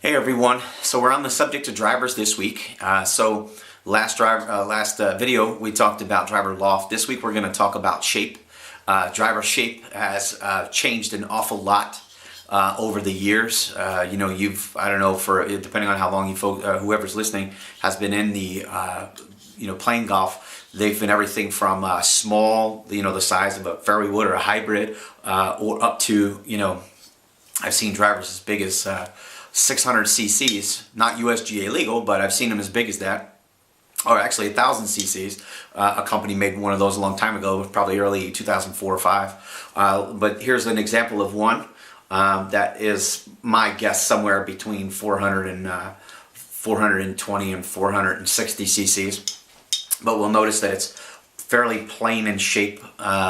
Hey everyone, so we're on the subject of drivers this week. Last video we talked about driver loft. This week we're going to talk about shape. Driver shape has changed an awful lot over the years. I don't know, depending on how long whoever's listening has been in the playing golf. They've been everything from small, the size of a fairway wood or a hybrid, or up to I've seen drivers as big as 600 cc's, not USGA legal, but I've seen them as big as that, or actually 1,000 cc's. A company made one of those a long time ago, probably early 2004 or 5. But here's an example of one that is, my guess, somewhere between 420 and 460 cc's. But we'll notice that it's fairly plain in shape.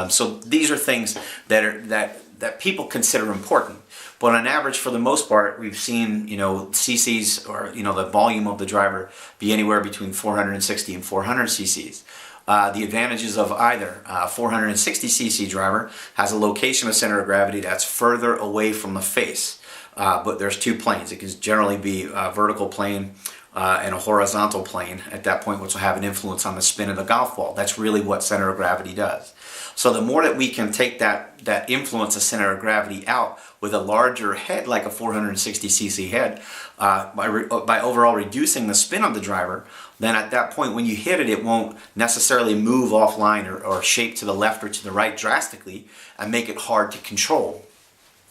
So these are things that people consider important. But on average, for the most part, we've seen, cc's, or, the volume of the driver be anywhere between 460 and 400 cc's. The advantages of either 460 cc driver has a location of center of gravity that's further away from the face. But there's two planes. It can generally be a vertical plane and a horizontal plane at that point, which will have an influence on the spin of the golf ball. That's really what center of gravity does. So the more that we can take that influence of center of gravity out with a larger head, like a 460 cc head, by overall reducing the spin of the driver, then at that point when you hit it, it won't necessarily move offline or shape to the left or to the right drastically and make it hard to control.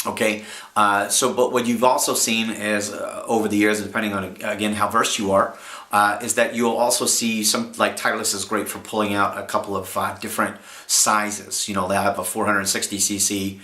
Okay, but what you've also seen is over the years, depending on again how versed you are, is that you'll also see some, like Titleist is great for pulling out a couple of different sizes. They'll have a 460 cc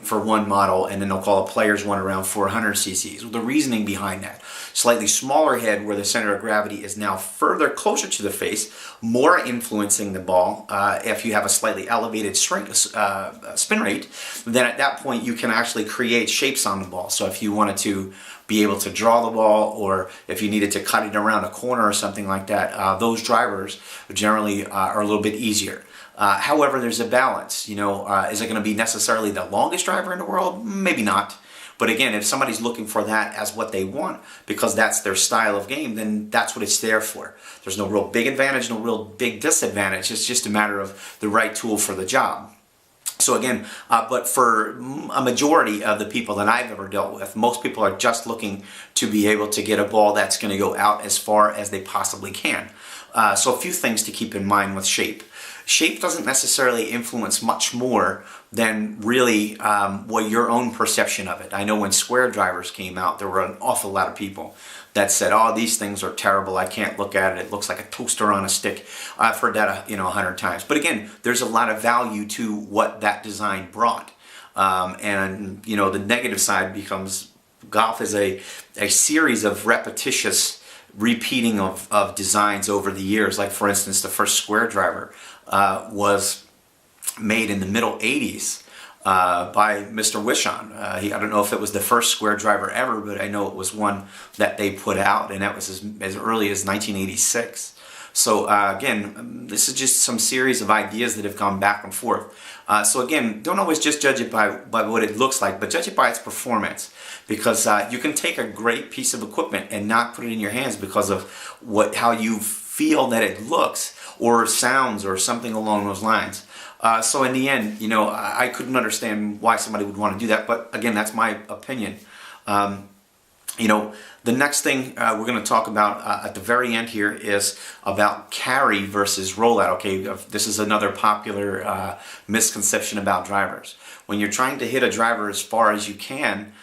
for one model, and then they'll call a Players one around 400 cc's. The reasoning behind that: slightly smaller head where the center of gravity is now further closer to the face, more influencing the ball. If you have a slightly elevated spin rate, then at that point you can actually create shapes on the ball. So if you wanted to be able to draw the ball, or if you needed to cut it around a corner or something like that, those drivers generally are a little bit easier. However, there's a balance. Is it going to be necessarily the longest driver in the world? Maybe not. But again, if somebody's looking for that as what they want, because that's their style of game, then that's what it's there for. There's no real big advantage, no real big disadvantage. It's just a matter of the right tool for the job. So again, but for a majority of the people that I've ever dealt with, most people are just looking to be able to get a ball that's going to go out as far as they possibly can. So a few things to keep in mind with shape. Shape doesn't necessarily influence much more than really what your own perception of it. I know when square drivers came out, there were an awful lot of people that said, "Oh, these things are terrible. I can't look at it. It looks like a toaster on a stick." I've heard that 100 times. But again, there's a lot of value to what that design brought. The negative side becomes golf is a series of repetitious repeating of designs over the years. Like, for instance, the first square driver was made in the middle 80s by Mr. Wishon. I don't know if it was the first square driver ever, but I know it was one that they put out, and that was as early as 1986. So again, this is just some series of ideas that have gone back and forth. So again, don't always just judge it by what it looks like, but judge it by its performance. Because you can take a great piece of equipment and not put it in your hands because of how you feel that it looks or sounds or something along those lines. So in the end, I couldn't understand why somebody would want to do that. But again, that's my opinion. The next thing we're going to talk about at the very end here is about carry versus rollout. Okay, this is another popular misconception about drivers. When you're trying to hit a driver as far as you can,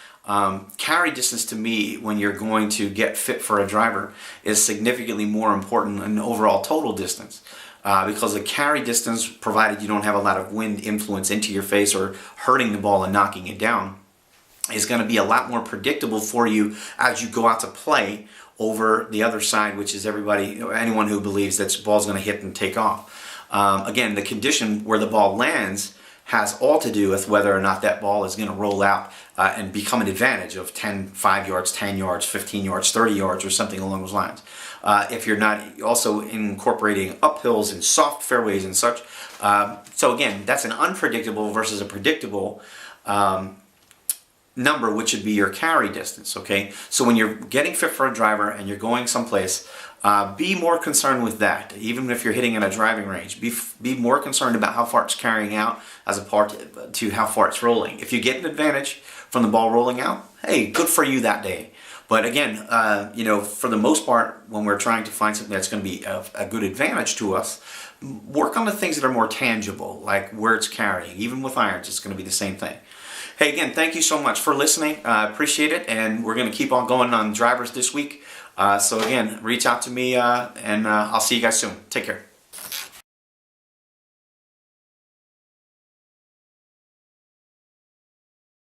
carry distance to me, when you're going to get fit for a driver, is significantly more important than overall total distance. Because the carry distance, provided you don't have a lot of wind influence into your face or hurting the ball and knocking it down, is going to be a lot more predictable for you as you go out to play over the other side, which is anyone who believes that the ball's going to hit and take off. Again, the condition where the ball lands has all to do with whether or not that ball is going to roll out and become an advantage of 5 yards, 10 yards, 15 yards, 30 yards, or something along those lines. If you're not also incorporating uphills and soft fairways and such. So again, that's an unpredictable versus a predictable number, which would be your carry distance, okay? So when you're getting fit for a driver and you're going someplace, be more concerned with that. Even if you're hitting in a driving range, be more concerned about how far it's carrying out as a part to how far it's rolling. If you get an advantage from the ball rolling out, hey, good for you that day. But again, you know, for the most part, when we're trying to find something that's going to be a good advantage to us, work on the things that are more tangible, like where it's carrying. Even with irons, it's going to be the same thing. Hey, again, thank you so much for listening. I appreciate it, and we're going to keep on going on drivers this week. So again, reach out to me, and I'll see you guys soon. Take care.